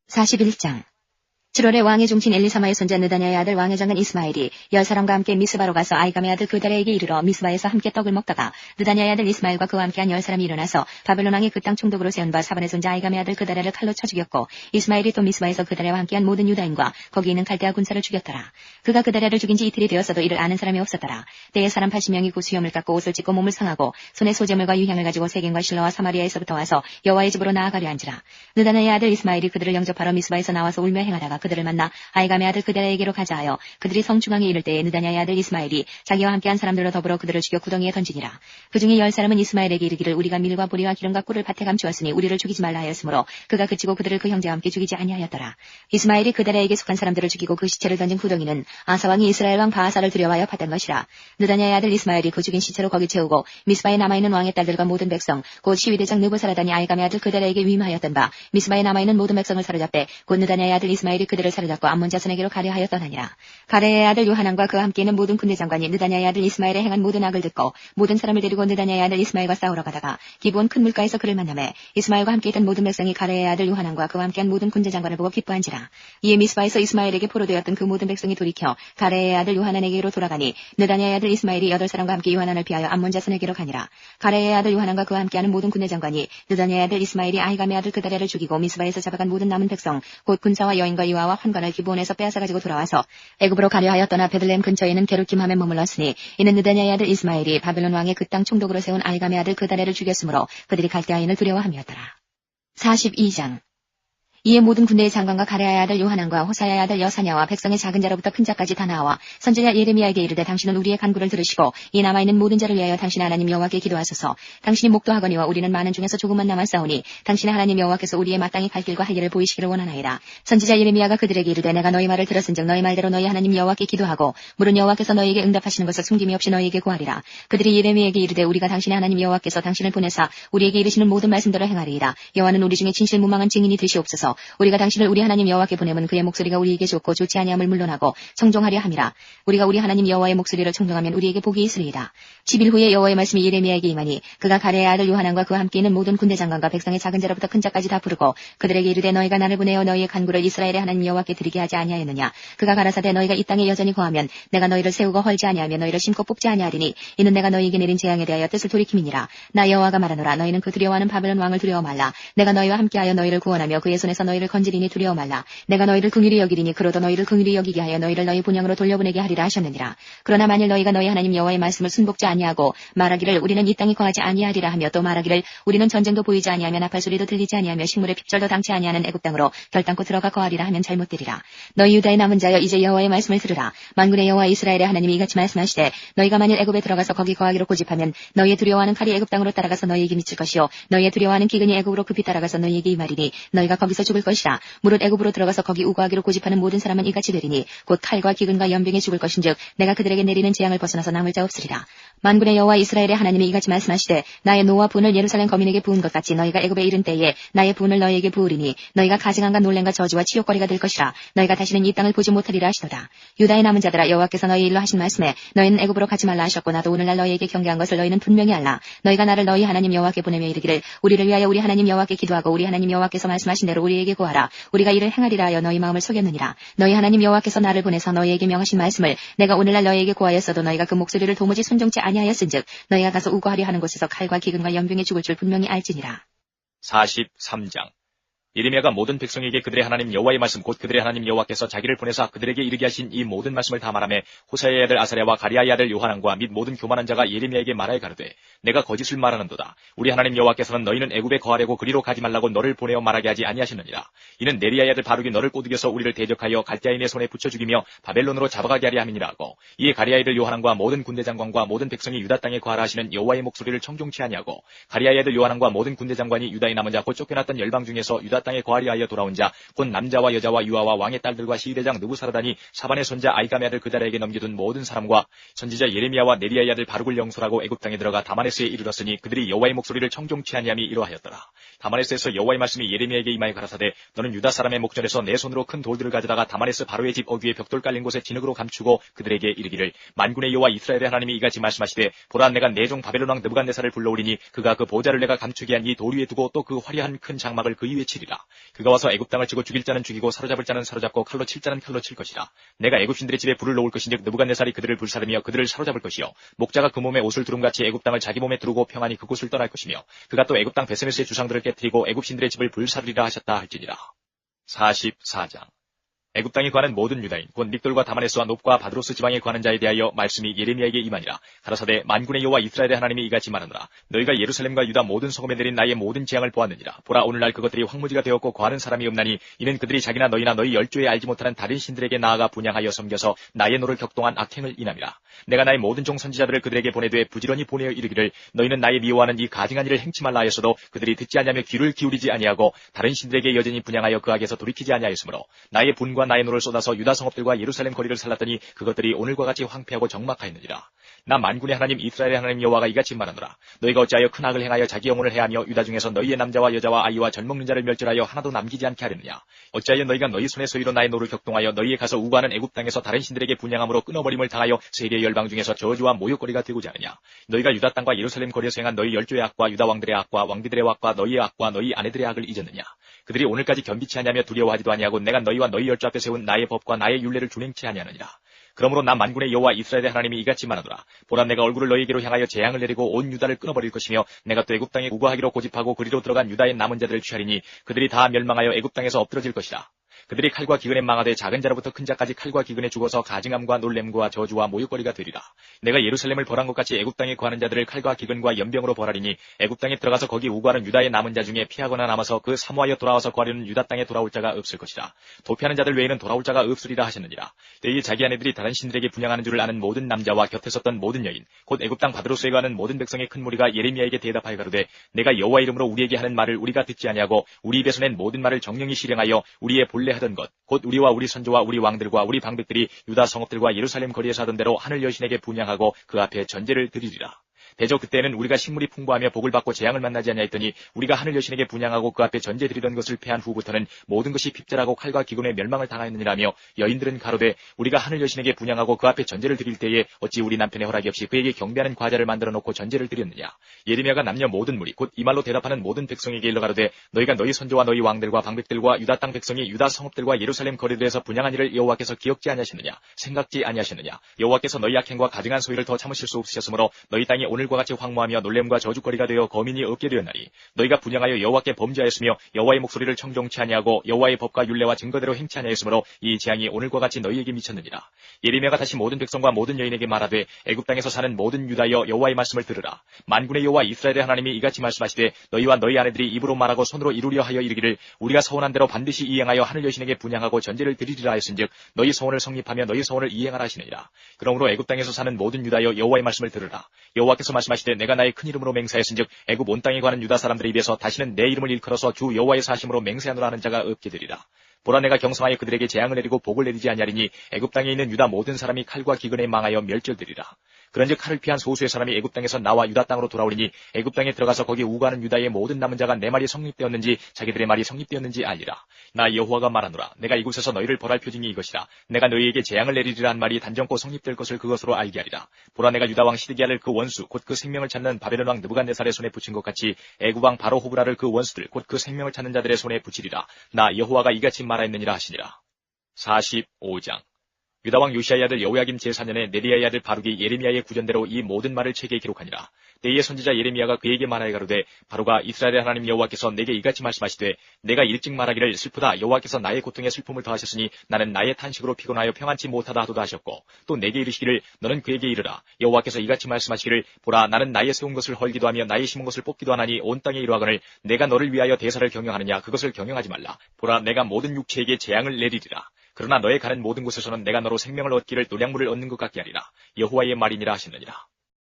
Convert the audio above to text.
41장 7월에 왕의 종친 엘리사마의 손자 느다냐의 아들 왕의 장관 이스마엘이 10사람과 함께 미스바로 가서 아이감의 아들 그달에게 이르러 미스바에서 함께 떡을 먹다가 느다냐의 아들 이스마엘과 그와 함께한 10사람이 일어나서 바벨론 왕이 그 땅 총독으로 세운 바 사반의 손자 아이감의 아들 그달을 칼로 쳐 죽였고 이스마엘이 또 미스바에서 그달과 함께한 모든 유다인과 거기 있는 갈대아 군사를 죽였더라. 그가 그달을 죽인 지 이틀이 되었어도 이를 아는 사람이 없었더라. 때에 사람 80명이 그 수염을 깎고 옷을 찢고 몸을 상하고 손에 소재물과 유향을 가지고 세겜과 실로와 사마리아에서부터 와서 여호와의 집으로 나아가려 한지라. 느다냐의 아들 이스마엘이 그들을 영접하러 미스바에서 나와서 울며 행하다가 그들을 만나 아이감의 아들 그달에게로 가자 하여 그들이 성 중앙에 이를 때에 느다냐의 아들 이스마엘이 자기와 함께한 사람들로 더불어 그들을 죽여 구덩이에 던지니라. 그 중에 10사람은 이스마엘에게 이르기를 우리가 밀과 보리와 기름과 꿀을 밭에 감추었으니 우리를 죽이지 말라 하였으므로 그가 그치고 그들을 그 형제와 함께 죽이지 아니하였더라. 이스마엘이 그달에게 속한 사람들을 죽이고 그 시체를 던진 구덩이는 아사 왕이 이스라엘 왕 바하사를 두려워하여 팠던 것이라. 느다냐의 아들 이스마엘이 그 죽인 시체로 거기 채우고 미스바에 남아있는 왕의 딸들과 모든 백성 곧 시위대장 느부사라다니 아이감의 아들 그달에게 위임하였던 바 미스바에 남아있는 모든 백성을 사로잡되 곧 느다냐의 아들 이스마엘이 그들을 사로잡고 암몬 자손에게로 가려 하였더니라. 가레의 아들 요하난과 그와 함께 있는 모든 군대 장관이 느다냐의 아들 이스마엘의 행한 모든 악을 듣고 모든 사람을 데리고 느다냐의 아들 이스마엘과 싸우러 가다가 기브온 큰 물가에서 그를 만나매 이스마엘과 함께 있던 모든 백성이 가레의 아들 요하난과 그와 함께한 모든 군대 장관을 보고 기뻐한지라. 이에 미스바에서 이스마엘에게 포로되었던 그 모든 백성이 돌이켜 가레의 아들 요하난에게로 돌아가니 느다냐의 아들 이스마엘이 8사람과 함께 요하난을 피하여 암몬 자손에게로 가니라. 가레의 아들 요하난과 그와 함께하는 모든 군대 장관이 느다냐의 아들 이스마엘이 아이감의 아들 그다레를 죽이고 미스바에서 잡아간 모든 남은 백성 곧 군사와 여인과 유아와 환관을 기브온에서 빼앗아 가지고 돌아와서 애굽으로 가려 하여 떠나 베들레헴 근처에 있는 게루킴함에 머물렀으니 이는 느다냐의 아들 이스마엘이 바벨론 왕의 그 땅 총독으로 세운 아이감의 아들 그다레를 죽였으므로 그들이 갈대아인을 두려워함이었더라. 42장 이에 모든 군대의 장관과 가레아의 아들 요하난과 호사야의 아들 여사냐와 백성의 작은 자로부터 큰 자까지 다 나와 선지자 예레미야에게 이르되 당신은 우리의 간구를 들으시고 이 남아있는 모든 자를 위하여 당신의 하나님 여호와께 기도하소서. 당신이 목도하거니와 우리는 많은 중에서 조금만 남았사오니 당신의 하나님 여호와께서 우리의 마땅히 갈 길과 할 일을 보이시기를 원하나이다. 선지자 예레미야가 그들에게 이르되 내가 너희 말을 들었은즉 너희 말대로 너희 하나님 여호와께 기도하고 물은 여호와께서 너희에게 응답하시는 것을 숨김이 없이 너희에게 구하리라. 그들이 예레미야에게 이르되 우리가 당신의 하나님 여호와께서 당신을 보내사 우리에게 이르시는 모든 말씀대로 행하리이다. 여호와는 우리 중에 진실무망한 증인이 되시옵소서. 우리가 당신을 우리 하나님 여호와께 보내면 그의 목소리가 우리에게 좋고 좋지 아니함을 물론하고 청종하려 함이라. 우리가 우리 하나님 여호와의 목소리를 청종하면 우리에게 복이 있으리이다. 10일 후에 여호와의 말씀이 예레미야에게 임하니 그가 가레의 아들 요하난과 그와 함께 있는 모든 군대 장관과 백성의 작은 자로부터 큰 자까지 다 부르고 그들에게 이르되 너희가 나를 보내어 너희의 간구를 이스라엘의 하나님 여호와께 드리게 하지 아니하였느냐. 그가 가라사대 너희가 이 땅에 여전히 거하면 내가 너희를 세우고 헐지 아니하며 너희를 심고 뽑지 아니하리니 이는 내가 너희에게 내린 재앙에 대하여 뜻을 돌이킴이니라. 나 여호와가 말하노라. 너희는 그 두려워하는 바벨론 왕을 두려워 말라. 내가 너희와 함께하여 너희를 구원하며 그의 손에서 너희를 건지리니 두려워 말라. 내가 너희를 긍휼히 여기리니 그로도 너희를 긍휼히 여기게 하여 너희를 너희 본향으로 돌려보내게 하리라 하셨느니라. 그러나 만일 너희가 너희 하나님 여호와의 말씀을 순복지 아니하고 말하기를 우리는 이 땅에 거하지 아니하리라 하며 또 말하기를 우리는 전쟁도 보이지 아니하며 나팔 소리도 들리지 아니하며 식물의 핍절도 당치 아니하는 애굽 땅으로 결단코 들어가 거하리라 하면 잘못되리라. 너희 유다의 남은 자여 이제 여호와의 말씀을 들으라. 만군의 여호와 이스라엘의 하나님이 이같이 말씀하시되 너희가 만일 애굽에 들어가서 거기 거하기로 고집하면 너희의 두려워하는 칼이 애굽 땅으로 따라가서 너희에게 미칠 것이요 너희의 두려워하는 기근이 애굽으로 급히 따라가서 너희에게 임하리니 너희가 거기서 죽을 것이라. 무릇 애굽으로 들어가서 거기 우거하기로 고집하는 모든 사람은 이같이 되리니 곧 칼과 기근과 연병에 죽을 것인즉 내가 그들에게 내리는 재앙을 벗어나서 남을 자 없으리라. 만군의 여호와 이스라엘의 하나님이 이같이 말씀하시되 나의 노와 분을 예루살렘 거민에게 부은 것 같이 너희가 애굽에 이른 때에 나의 분을 너희에게 부으리니 너희가 가증함과 놀램과 저주와 치욕거리가 될 것이라. 너희가 다시는 이 땅을 보지 못하리라 하시도다. 유다의 남은 자들아 여호와께서 너희 일로 하신 말씀에 너희는 애굽으로 가지 말라 하셨고 나도 오늘날 너희에게 경계한 것을 너희는 분명히 알라. 너희가 나를 너희 하나님 여호와께 보내며 이르기를 우리를 위하여 우리 하나님 여호와께 기도하고 우리 하나님 여호와께서 말씀하신 대로 우리에게 구하라. 우리가 이를 행하리라 하여 너희 마음을 속였느니라. 너희 하나님 여호와께서 나를 보내서 너희에게 명하신 말씀을 내가 오늘날 너희에게 구하였어도 너희가 그 목소리를 도무지 순종치 아니하였은즉 너희가 가서 우거하려 하는 곳에서 칼과 기근과 연병에 죽을 줄 분명히 알지니라. 43장 예레미야가 모든 백성에게 그들의 하나님 여호와의 말씀 곧 그들의 하나님 여호와께서 자기를 보내사 그들에게 이르게 하신 이 모든 말씀을 다 말하며 호사야의 아들 아사랴와 가리아의 아들 요하난과 및 모든 교만한 자가 예레미야에게 말하여 가로되 내가 거짓을 말하는도다. 우리 하나님 여호와께서는 너희는 애굽에 거하려고 그리로 가지 말라고 너를 보내어 말하게 하지 아니하셨느니라. 이는 네리야의 아들 바룩이 너를 꼬드겨서 우리를 대적하여 갈대아인의 손에 붙여 죽이며 바벨론으로 잡아가게 하려 함이니라 하고 이에 가리아의 아들 요하난과 모든 군대 장관과 모든 백성이 유다 땅에 거하라 하시는 여호와의 목소리를 청종치 아니하고 가리아의 아들 요하난과 모든 군대 장관이 유다의 남은 자 곧 쫓겨났던 열방 중에서 유다 땅에 거하려 하여 돌아온 자 곧 남자와 여자와 유아와 왕의 딸들과 시위대장 느부사라다니 사반의 손자 아이감의 아들 그달에게 넘겨둔 모든 사람과 선지자 예레미야와 네리야의 아들 바룩을 영솔하고 애굽 땅에 들어가 다마네스에 이르렀으니 그들이 여호와의 목소리를 청종치 아니함이 이러하였더라. 다마네스에서 여호와의 말씀이 예레미야에게 임하여 가라사대 너는 유다 사람의 목전에서 내 손으로 큰 돌들을 가져다가 다마네스 바로의 집 어귀에 벽돌 깔린 곳에 진흙으로 감추고 그들에게 이르기를 만군의 여호와 이스라엘의 하나님이 이같이 말씀하시되 보라 내가 내 종 바벨론 왕 느부갓네살을 불러오리니 그가 그 보좌를 내가 감추게 한 이 돌 위에 두고 또 그 화려한 큰 장막을 그 위에 치리라. 이르리라. 그가 와서 애굽 땅을 치고 죽일 자는 죽이고 사로잡을 자는 사로잡고 칼로 칠 자는 칼로 칠 것이라. 내가 애굽신들의 집에 불을 놓을 것인즉 느부갓네살이 그들을 불사르며 그들을 사로잡을 것이요 목자가 그 몸에 옷을 두름같이 애굽 땅을 자기 몸에 두르고 평안히 그곳을 떠날 것이며 그가 또 애굽 땅 베세메스의 주상들을 깨뜨리고 애굽신들의 집을 불사르리라 하셨다 할지니라. 44장. 애굽 땅에 거하는 모든 유다인 곧 믹돌과 다마네스와 놉과 바드로스 지방에 거하는 자에 대하여 말씀이 예레미야에게 임하니라. 가라사대 만군의 여호와 이스라엘의 하나님이 이같이 말하노라. 너희가 예루살렘과 유다 모든 성읍에 내린 나의 모든 재앙을 보았느니라. 보라 오늘날 그것들이 황무지가 되었고 거하는 사람이 없나니 이는 그들이 자기나 너희나 너희 열조에 알지 못하는 다른 신들에게 나아가 분향하여 섬겨서 나의 노를 격동한 악행을 인함이라. 내가 나의 모든 종 선지자들을 그들에게 보내되 부지런히 보내어 이르기를 너희는 나의 미워하는 이 가증한 일을 행치 말라 하였어도 그들이 듣지 아니하며 귀를 기울이지 아니하고 다른 신들에게 여전히 분향하여 그 악에서 돌이키지 아니하였으므로 나의 분과 나의 노를 쏟아서 유다 성읍들과 예루살렘 거리를 살랐더니 그것들이 오늘과 같이 황폐하고 적막하였느니라. 나 만군의 하나님 이스라엘의 하나님 여호와가 이같이 말하노라. 너희가 어찌하여 큰 악을 행하여 자기 영혼을 해하며 유다 중에서 너희의 남자와 여자와 아이와 젖먹는 자를 멸절하여 하나도 남기지 않게 하려느냐. 어찌하여 너희가 너희 손의 소유로 나의 노를 격동하여 너희에 가서 우고하는 애굽 땅에서 다른 신들에게 분향함으로 끊어버림을 당하여 세리의 열방 중에서 저주와 모욕거리가 되고자 하느냐. 너희가 유다 땅과 예루살렘 거리에서 행한 너희 열조의 악과 유다 왕들의 악과 왕비들의 악과 너희의 악과 너희 아내들의 악을 잊었느냐. 그들이 오늘까지 겸비치 아니하며 두려워하지도 아니하고 내가 너희와 너희 열조 앞에 세운 나의 법과 나의 율례를 준행치 아니하느니라. 그러므로 나 만군의 여호와 이스라엘의 하나님이 이같이 말하노라. 보라 내가 얼굴을 너희에게로 향하여 재앙을 내리고 온 유다를 끊어버릴 것이며 내가 또 애굽 땅에 우거하기로 고집하고 그리로 들어간 유다의 남은 자들을 취하리니 그들이 다 멸망하여 애굽 땅에서 엎드러질 것이라. 그들이 칼과 기근에 망하되 작은 자로부터 큰 자까지 칼과 기근에 죽어서 가증함과 놀램과 저주와 모욕거리가 되리라. 내가 예루살렘을 벌한 것 같이 애굽 땅에 거하는 자들을 칼과 기근과 연병으로 벌하리니 애굽 땅에 들어가서 거기 우거하는 유다의 남은 자 중에 피하거나 남아서 그 사모하여 돌아와서 거하려는 유다 땅에 돌아올 자가 없을 것이라. 도피하는 자들 외에는 돌아올 자가 없으리라 하셨느니라. 때에 자기 아내들이 다른 신들에게 분향하는 줄을 아는 모든 남자와 곁에 섰던 모든 여인 곧 애굽 땅 바드로스에 가는 모든 백성의 큰 무리가 예레미야에게 대답하여 가로되 내가 여호와 이름으로 우리에게 하는 말을 우리가 듣지 아니하고 우리 입에서 낸 모든 말을 정령히 실행하여 우리의 본래 하던 것 곧 우리와 우리 선조와 우리 왕들과 우리 방백들이 유다 성읍들과 예루살렘 거리에서 하던 대로 하늘 여신에게 분향하고 그 앞에 전제를 드리리라. 대저 그때는 우리가 식물이 풍부하며 복을 받고 재앙을 만나지 아니하였더니 우리가 하늘 여신에게 분향하고 그 앞에 전제 드리던 것을 패한 후부터는 모든 것이 핍절하고 칼과 기근에 멸망을 당하였느니라며 여인들은 가로되 우리가 하늘 여신에게 분향하고 그 앞에 전제를 드릴 때에 어찌 우리 남편의 허락이 없이 그에게 경배하는 과자를 만들어 놓고 전제를 드렸느냐. 예레미야가 남녀 모든 무리 곧 이 말로 대답하는 모든 백성에게 일러 가로되 너희가 너희 선조와 너희 왕들과 방백들과 유다 땅 백성이 유다 성읍들과 예루살렘 거리들에서 분향한 일을 여호와께서 기억지 아니하시느냐 생각지 아니하시느냐. 여호와께서 너희 악행과 가증한 소유를 더 참으실 수 없으셨으므로 너희 땅이 오늘과 같이 황무하며 놀램과 저주거리가 되어 거민이 없게 되었나니 너희가 분향하여 여호와께 범죄하였으며 여호와의 목소리를 청종치 아니하고 여호와의 법과 율례와 증거대로 행치 아니하였으므로 이 재앙이 오늘과 같이 너희에게 미쳤느니라. 예레미야가 다시 모든 백성과 모든 여인에게 말하되 애굽 땅에서 사는 모든 유다여 여호와의 말씀을 들으라. 만군의 여호와 이스라엘의 하나님이 이같이 말씀하시되 너희와 너희 아내들이 입으로 말하고 손으로 이루려 하여 이르기를 우리가 서원한 대로 반드시 이행하여 하늘 여신에게 분향하고 전제를 드리리라 하였은즉 너희 서원을 성립하며 너희 서원을 이행하라 하시느니라. 그러므로 애굽 땅에서 사는 모든 유다여 여호와의 말씀을 들으라. 여호와께서 말씀하시되 내가 나의 큰 이름으로 맹세하였은즉 애굽 온 땅에 관한 유다 사람들의 입에서 다시는 내 이름을 일컬어서 주 여호와의 사심으로 맹세하노라 하는 자가 없게 되리라. 보라 내가 경성하여 그들에게 재앙을 내리고 복을 내리지 아니하리니 애굽 땅에 있는 유다 모든 사람이 칼과 기근에 망하여 멸절되리라. 그런즉 칼을 피한 소수의 사람이 애굽 땅에서 나와 유다 땅으로 돌아오리니 애굽 땅에 들어가서 거기 우거하는 유다의 모든 남은 자가 내 말이 성립되었는지 자기들의 말이 성립되었는지 알리라. 나 여호와가 말하노라. 내가 이곳에서 너희를 벌할 표징이 이것이라. 내가 너희에게 재앙을 내리리라 한 말이 단정코 성립될 것을 그것으로 알게 하리라. 보라 내가 유다 왕 시드기야를 그 원수 곧 그 생명을 찾는 바벨론 왕 느부갓네살의 손에 붙인 것 같이 애굽 왕 바로 호브라를 그 원수들 곧 그 생명을 찾는 자들의 손에 붙이리라. 나 여호와가 이같이 말하였느니라 하시니라. 45장. 유다왕 요시아의 아들 여호야김 제4년에 네리야의 아들 바룩이 예레미야의 구전대로 이 모든 말을 책에 기록하니라. 때에 선지자 예레미야가 그에게 말하여 가로되 바로가 이스라엘의 하나님 여호와께서 내게 이같이 말씀하시되 내가 일찍 말하기를 슬프다 여호와께서 나의 고통에 슬픔을 더하셨으니 나는 나의 탄식으로 피곤하여 평안치 못하다 하도다 하셨고 또 내게 이르시기를 너는 그에게 이르라 여호와께서 이같이 말씀하시기를 보라 나는 나의 세운 것을 헐기도 하며 나의 심은 것을 뽑기도 하나니 온 땅에 이루하거늘 내가 너를 위하여 대사를 경영하느냐 그것을 경영하지 말라. 보라 내가 모든 육체에게 재앙을 내리리라. 그러나 너의 가는 모든 곳에서는 내가 너로 생명을 얻기를 노량물을 얻는 것 같게 하리라. 여호와의 말이니라 하시느니라.